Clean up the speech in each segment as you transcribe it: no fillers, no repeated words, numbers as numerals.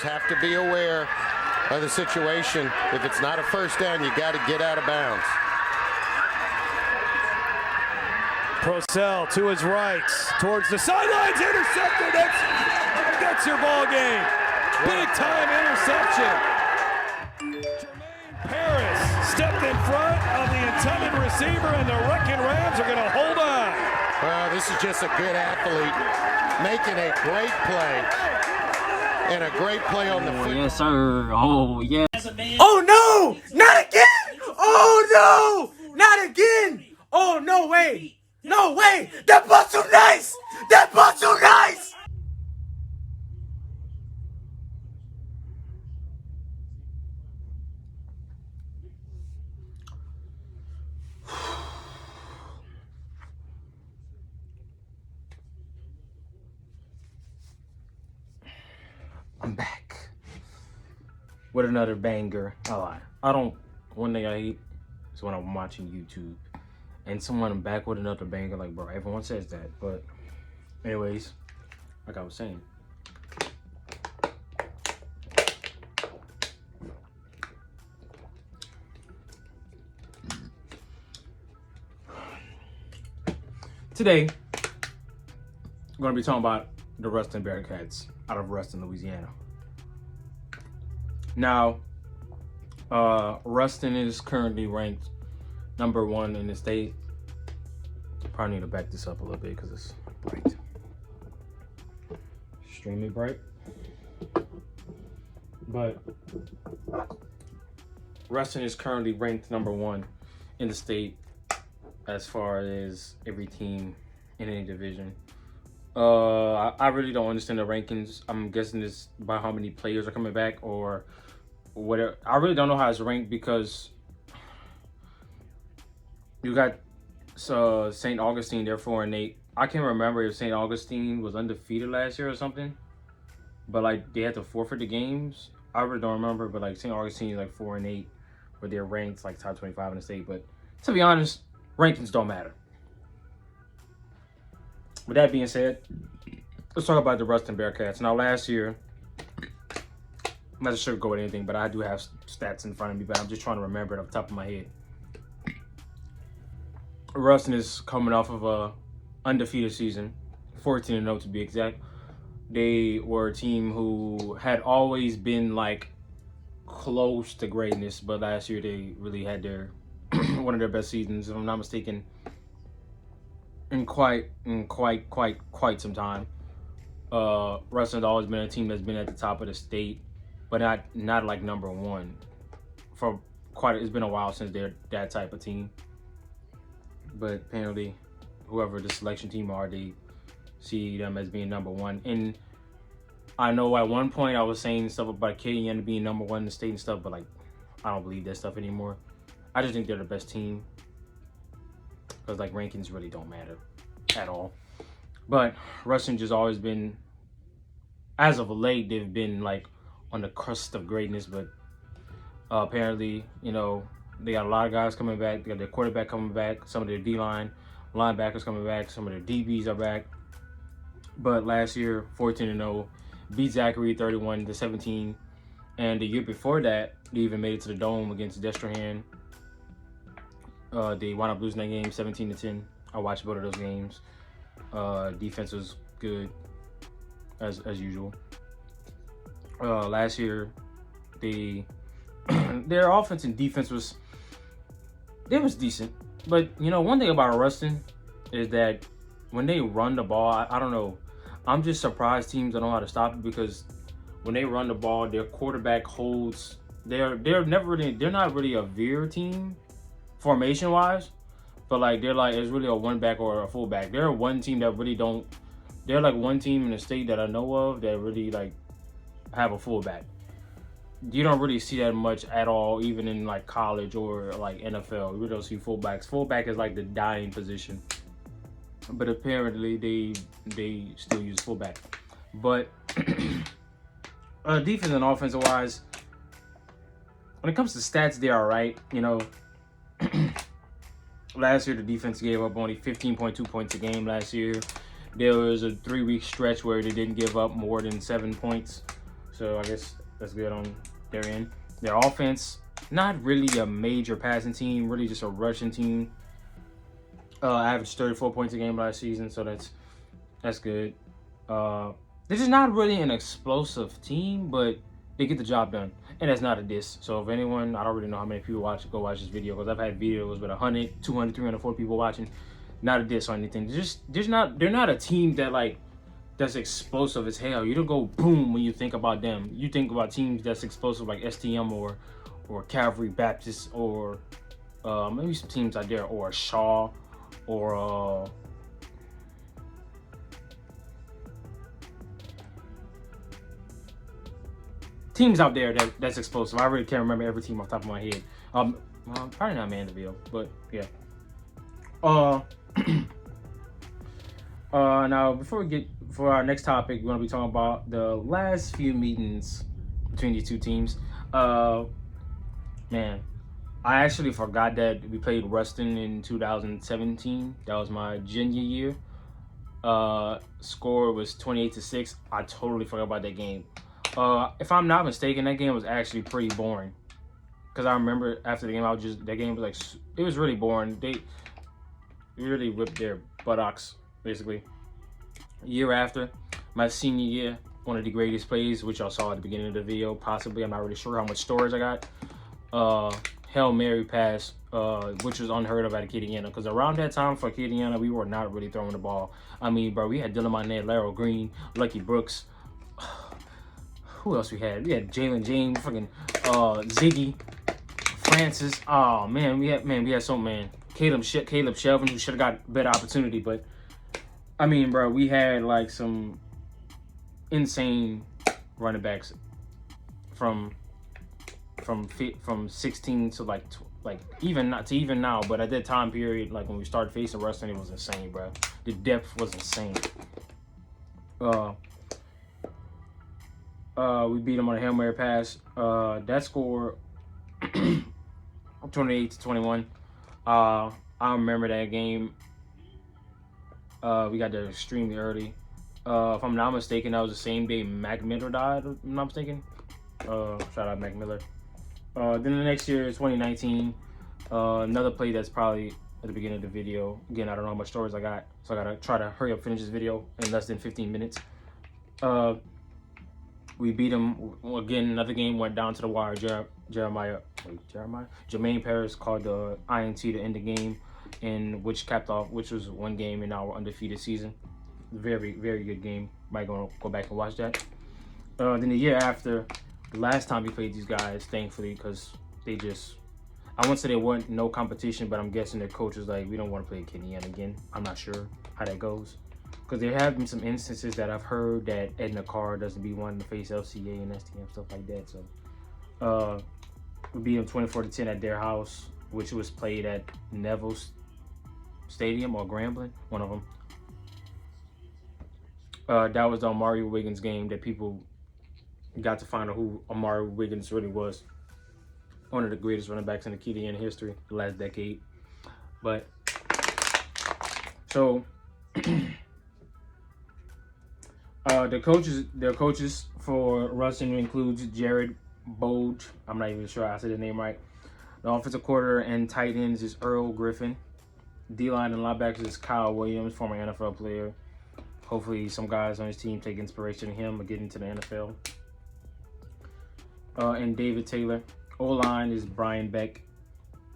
have to be aware of the situation. If it's not a first down, you got to get out of bounds. Procell to his right, towards the sidelines, intercepted. That's your ball game. Big time interception. Jermaine Paris stepped in front of the intended receiver, and the Wrecking Rams are going to hold on. Well, this is just a good athlete making a great play, and a great play on the field. Yes, sir. Oh, yes. Oh, no! Not again! Oh, no! Not again! Oh, no way! No way! That ball's too nice! That ball's too nice! I'm back with another banger. One thing I hate is when I'm watching YouTube and I'm back with another banger. Like, bro, everyone says that. But anyways, like I was saying, today I'm going to be talking about the Ruston Bearcats out of Ruston, Louisiana. Now, Ruston is currently ranked number 1 in the state. Probably need to back this up a little bit because it's bright. Extremely bright. But Ruston is currently ranked number 1 in the state as far as every team in any division. I really don't understand the rankings. I'm guessing it's by how many players are coming back or whatever. I really don't know how it's ranked because you got St. Augustine, they're 4-8. I can't remember if St. Augustine was undefeated last year or something, but like they had to forfeit the games. I really don't remember, but like St. Augustine is like 4-8, but they're ranked like top 25 in the state. But to be honest, rankings don't matter. With that being said, let's talk about the Ruston Bearcats. Now, last year, I'm not sure go with anything, but I do have stats in front of me, but I'm just trying to remember it off the top of my head. Ruston is coming off of a undefeated season, 14-0 to be exact. They were a team who had always been like close to greatness, but last year they really had their one of their best seasons, if I'm not mistaken, in quite some time. Ruston's always been a team that's been at the top of the state, but not like number 1 for it's been a while since they're that type of team. But apparently, whoever the selection team are, they see them as being number 1. And I know at one point I was saying stuff about Acadiana being number 1 in the state and stuff, but like I don't believe that stuff anymore. I just think they're the best team. Because like rankings really don't matter at all. But Ruston just always been, as of late, they've been like on the crust of greatness. But apparently, you know, they got a lot of guys coming back. They got their quarterback coming back. Some of their D-line linebackers coming back. Some of their DBs are back. But last year, 14-0, beat Zachary 31-17. And the year before that, they even made it to the Dome against Destrehan. They wound up losing that game 17-10. I watched both of those games. Defense was good as usual. Last year, their offense and defense was decent. But you know, one thing about Ruston is that when they run the ball, I don't know. I'm just surprised teams don't know how to stop it, because when they run the ball, their quarterback holds. They're not really a veer team formation wise, but like it's really a one back or a full back. They're one team that really don't. They're like one team in the state that I know of that really like have a full back. You don't really see that much at all, even in like college or like NFL. You really don't see fullbacks. Fullback is like the dying position, but apparently they still use fullback. But defense and offensive wise, when it comes to stats, they're all right. You know, last year the defense gave up only 15.2 points a game. Last year there was a 3-week stretch where they didn't give up more than 7 points. So I guess that's good on their end. Their offense, not really a major passing team, really just a rushing team. Averaged 34 points a game last season, so that's good. This is not really an explosive team, but they get the job done, and that's not a diss. So if anyone, I don't really know how many people go watch this video, because I've had videos with 100, 200, 300, 400 people watching. Not a diss or anything. They're not a team that's explosive as hell. You don't go boom when you think about them. You think about teams that's explosive like STM or Calvary Baptist, or maybe some teams out there, or Shaw, or teams out there that's explosive. I really can't remember every team off the top of my head. Well, probably not Mandeville, but yeah. Now before we get for our next topic, we're gonna be talking about the last few meetings between these two teams. Man, I actually forgot that we played Ruston in 2017. That was my junior year. Score was 28-6. I totally forgot about that game. If I'm not mistaken, that game was actually pretty boring. Cause I remember after the game, that game was like, it was really boring. They really whipped their buttocks, basically. Year after, my senior year, one of the greatest plays, which y'all saw at the beginning of the video, possibly. I'm not really sure how much storage I got. Hail Mary pass, which was unheard of at Acadiana, because around that time for Acadiana, we were not really throwing the ball. I mean, bro, we had Dylan Monet, Larry Green, Lucky Brooks. Who else we had? We had Jalen James, fucking Ziggy, Francis. Oh man, we had so man. Caleb Shelvin, who should have got better opportunity, but I mean, bro, we had like some insane running backs from 16 to like even now, but at that time period, like when we started facing Ruston, it was insane, bro. The depth was insane. We beat them on a Hail Mary pass. That score 28-21. I remember that game. We got there extremely early. If I'm not mistaken, that was the same day Mac Miller died. If I'm not mistaken. Shout out Mac Miller. Then the next year, 2019. Another play that's probably at the beginning of the video. Again, I don't know how much storage I got, so I gotta try to hurry up finish this video in less than 15 minutes. We beat them again. Another game went down to the wire. Jermaine Paris called the INT to end the game, and which was one game in our undefeated season. Very, very good game. Might go back and watch that. Then the year after, the last time we played these guys, thankfully, because they just, I won't say they weren't no competition, but I'm guessing their coach was like, we don't want to play Acadiana again. I'm not sure how that goes. Because there have been some instances that I've heard that Edna Carr doesn't be wanting to face LCA and STM, stuff like that. So we beat them 24-10 at their house, which was played at Neville's Stadium or Grambling, one of them. That was the Amari Wiggins game that people got to find out who Amari Wiggins really was. One of the greatest running backs in Acadiana history, the last decade. But, so, their coaches for Ruston includes Jared Boge. I'm not even sure I said the name right. The offensive coordinator and tight ends is Earl Griffin. D-line and linebackers is Kyle Williams, former NFL player. Hopefully some guys on his team take inspiration in him and get into the NFL. And David Taylor. O-line is Brian Beck.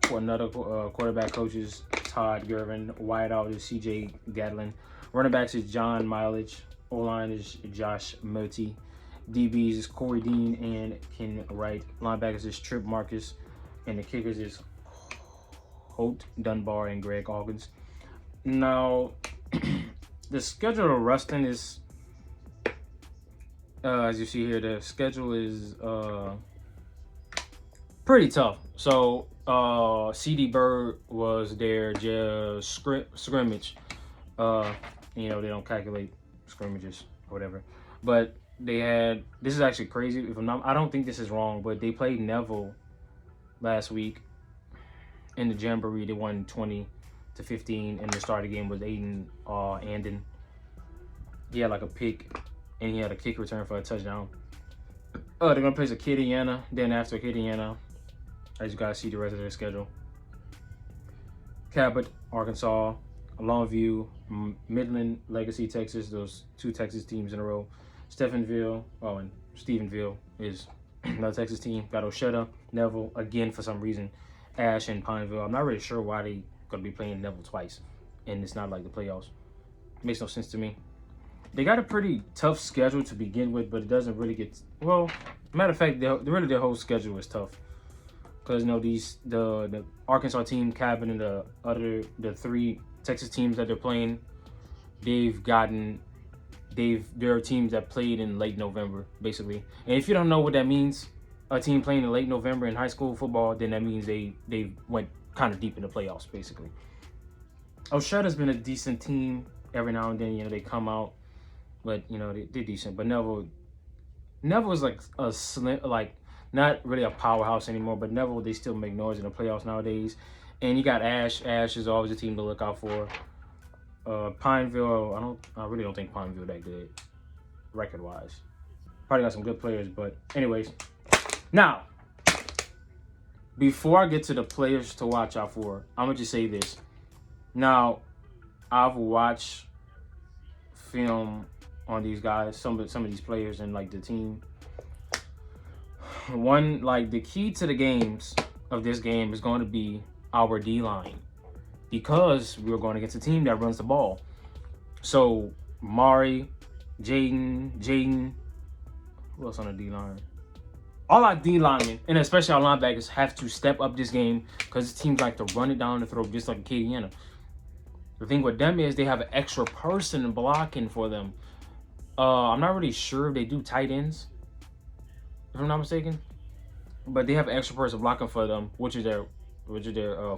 For another quarterback coach is Todd Gervin. Wideout is CJ Gatlin. Running backs is John Mileage. O-line is Josh Moti. DBs is Corey Dean and Ken Wright. Linebackers is Trip Marcus. And the kickers is Holt Dunbar and Greg Hawkins. Now, the schedule of Ruston is, as you see here, the schedule is pretty tough. So, CD Bird was their just scrimmage. You know, they don't calculate scrimmages or whatever. But they had, this is actually crazy. If I'm not, I don't think this is wrong, but they played Neville last week in the Jamboree. They won 20-15, and the start of the game was Aiden Anden. He had like a pick, and he had a kick return for a touchdown. They're gonna play Acadiana. Then after Acadiana, as you guys see the rest of their schedule. Cabot, Arkansas, Longview, Midland, Legacy, Texas. Those 2 Texas teams in a row. Stephenville, and Stephenville is another Texas team. Got Osheta, Neville again for some reason. Ash and Pineville. I'm not really sure why they gonna be playing Neville twice, and it's not like the playoffs. Makes no sense to me. They got a pretty tough schedule to begin with, but it doesn't really get well. Matter of fact, their whole schedule is tough because the Arkansas team, Cabot, and the 3 Texas teams that they're playing, they're teams that played in late November basically. And if you don't know what that means, a team playing in late November in high school football, then that means they went kind of deep in the playoffs basically. Osheta's been a decent team every now and then. They come out, but they're decent. But Neville is like a slim, like not really a powerhouse anymore. But Neville, they still make noise in the playoffs nowadays. And you got Ash. Ash is always a team to look out for. Pineville, I really don't think Pineville that good record wise. Probably got some good players, but anyways. Now, before I get to the players to watch out for, I'm gonna just say this. Now, I've watched film on these guys, some of these players and like the team. One, like the key to the games of this game is going to be our D-line, because we're going against a team that runs the ball. So Mari, Jaden, who else on the D-line? All our D linemen, and especially our linebackers, have to step up this game because teams like to run it down the throat just like Acadiana. The thing with them is they have an extra person blocking for them. I'm not really sure if they do tight ends, if I'm not mistaken, but they have an extra person blocking for them, which is their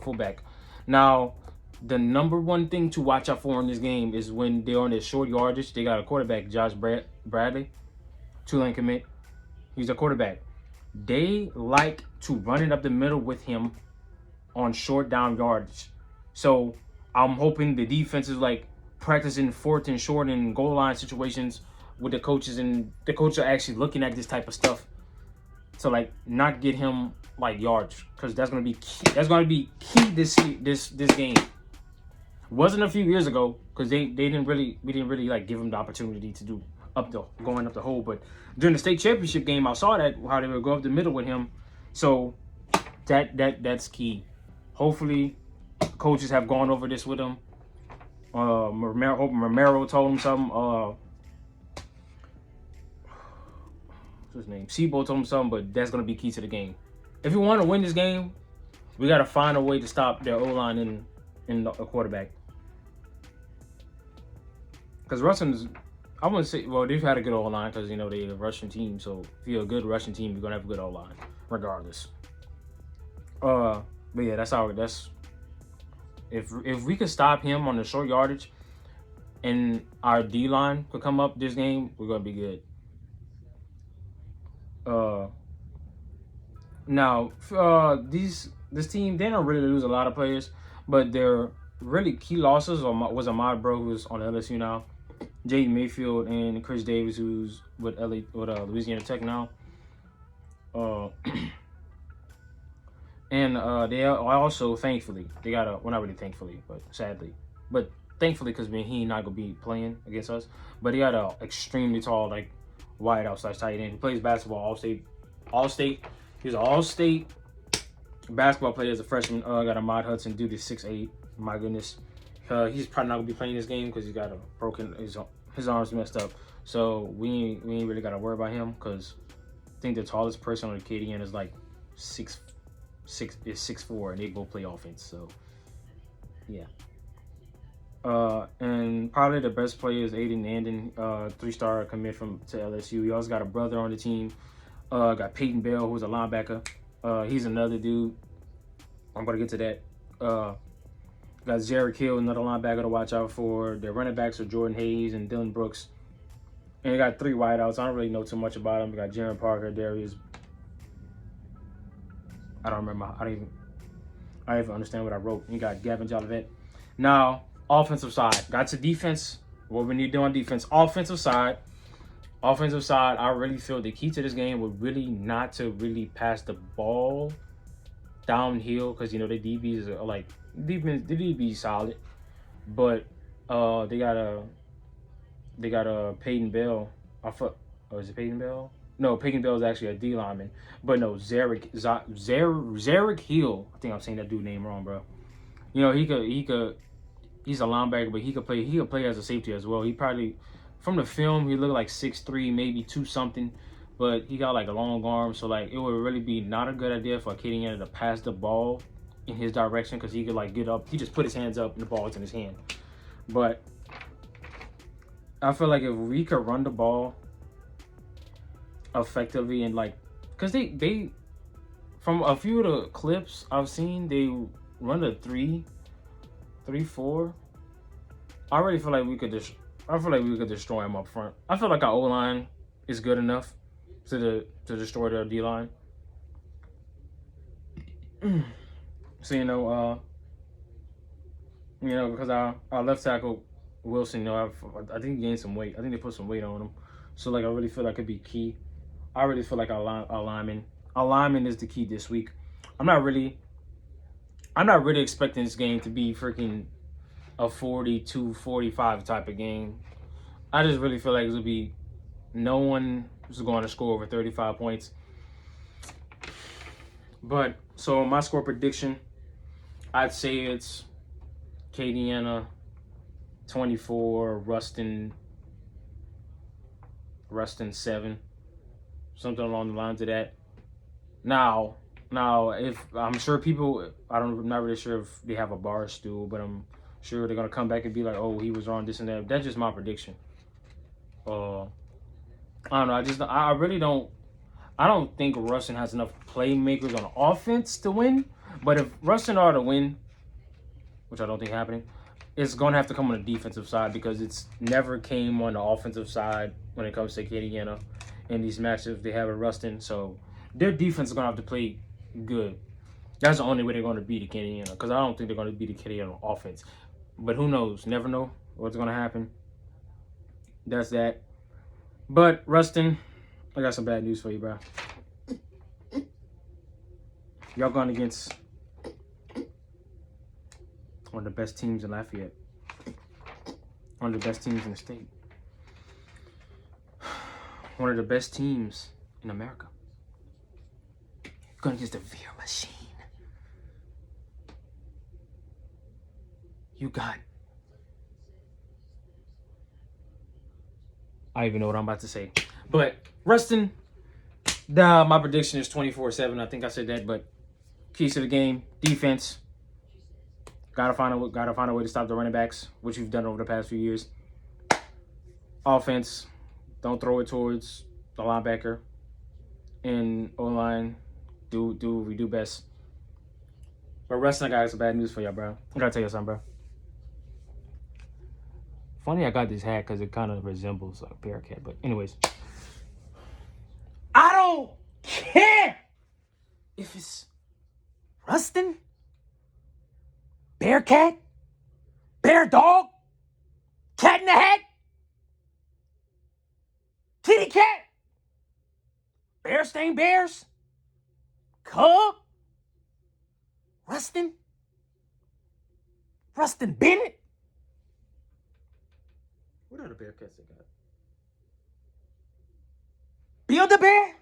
fullback. Now, the number one thing to watch out for in this game is when they're on their short yardage. They got a quarterback, Josh Bradley, Tulane commit. He's a quarterback. They like to run it up the middle with him on short down yardage. So I'm hoping the defense is like practicing 4th and short and goal line situations with the coaches, and the coaches are actually looking at this type of stuff to like not get him like yards, because that's gonna be key. That's gonna be key this game. Wasn't a few years ago because we didn't really like give him the opportunity to do going up the hole, but during the state championship game, I saw that how they would go up the middle with him. So that's key. Hopefully, coaches have gone over this with him. Romero told him something. What's his name? Sebo told him something, but that's gonna be key to the game. If we want to win this game, we gotta find a way to stop their O-line in a quarterback. Because Ruston is, I wouldn't say, well, they've had a good O-line because, they're a Russian team. So if you're a good Russian team, you're going to have a good O-line regardless. But yeah, if we could stop him on the short yardage and our D-line could come up this game, we're going to be good. Now, this team, they don't really lose a lot of players, but their really key losses was Ahmad Bro, who's on LSU now, Jaden Mayfield, and Chris Davis, who's with Louisiana Tech now. And they also, thankfully, they got well, not really thankfully, but sadly, but thankfully, because he not gonna be playing against us. But he got a extremely tall, like wide outside tight end. He plays basketball all state. He's an all-state basketball player as a freshman. Got Ahmad Hudson, dude is 6'8". My goodness. He's probably not gonna be playing this game because he's got a broken his arm's messed up. So we ain't really gotta worry about him, because I think the tallest person on Acadiana is like 6'4", and they both play offense. So yeah. And probably the best player is Aiden Anden, 3-star commit to LSU. He also got a brother on the team. Got Peyton Bell, who's a linebacker. He's another dude. I'm gonna get to that. Got Jared Hill, another linebacker to watch out for. Their running backs are Jordan Hayes and Dylan Brooks. And they got 3 wideouts. I don't really know too much about them. We got Jaron Parker, Darius. I don't remember. I don't even understand what I wrote. You got Gavin Jolivet. Now, offensive side. Got to defense. What we need to do on defense. Offensive side. Offensive side, I really feel the key to this game would really not to really pass the ball downhill, because the DBs are like the DBs solid, but they got a Peyton Bell. Is it Peyton Bell? No, Peyton Bell is actually a D lineman, but no, Zarek Hill. I think I'm saying that dude name wrong, bro. He could. He's a linebacker, but he could play as a safety as well. He probably, from the film, he looked like 6'3", maybe 2 something, but he got like a long arm. So like it would really be not a good idea for Acadiana to pass the ball in his direction, because he could like get up. He just put his hands up and the ball's in his hand. But I feel like if we could run the ball effectively, and like, because they from a few of the clips I've seen, they run a 3-4. I already feel like we could destroy him up front. I feel like our O-line is good enough to destroy their D-line. So because our left tackle Wilson, I think he gained some weight. I think they put some weight on him. So like I really feel like it could be key. I really feel like our lineman is the key this week. I'm not really expecting this game to be freaking a 42-45 type of game. I just really feel like it's gonna be no one is going to score over 35 points. But so my score prediction, I'd say it's Acadiana 24, Ruston 7, something along the lines of that. Now, if I'm sure people, I'm not really sure if they have a bar stool, but I'm sure they're gonna come back and be like, "Oh, he was wrong, this and that." That's just my prediction. I don't know. I really don't. I don't think Ruston has enough playmakers on offense to win. But if Ruston are to win, which I don't think happening, it's gonna have to come on the defensive side, because it's never came on the offensive side when it comes to Acadiana in these matchups they have at Ruston. So their defense is gonna have to play good. That's the only way they're gonna beat Acadiana, because I don't think they're gonna beat Acadiana on offense. But who knows? Never know what's gonna happen. That's that. But Ruston, I got some bad news for you, bro. Y'all going against one of the best teams in Lafayette. One of the best teams in the state. One of the best teams in America. You're going against the Veer Machine. You got... I don't even know what I'm about to say. But Ruston, my prediction is 24-7. I think I said that, but keys to the game, defense. Gotta find a way to stop the running backs, which we've done over the past few years. Offense, don't throw it towards the linebacker. And O-line, do what we do best. But Ruston, I got some bad news for y'all, bro. I gotta tell you something, bro. Funny I got this hat because it kind of resembles a Bearcat. But anyways, I don't care if it's Ruston, Bearcat, Bear Dog, Cat in the Hat, Kitty Cat, Bear Stain Bears, Cub, Ruston Bennett. What are the Bearcats they got? Build-A-Bear?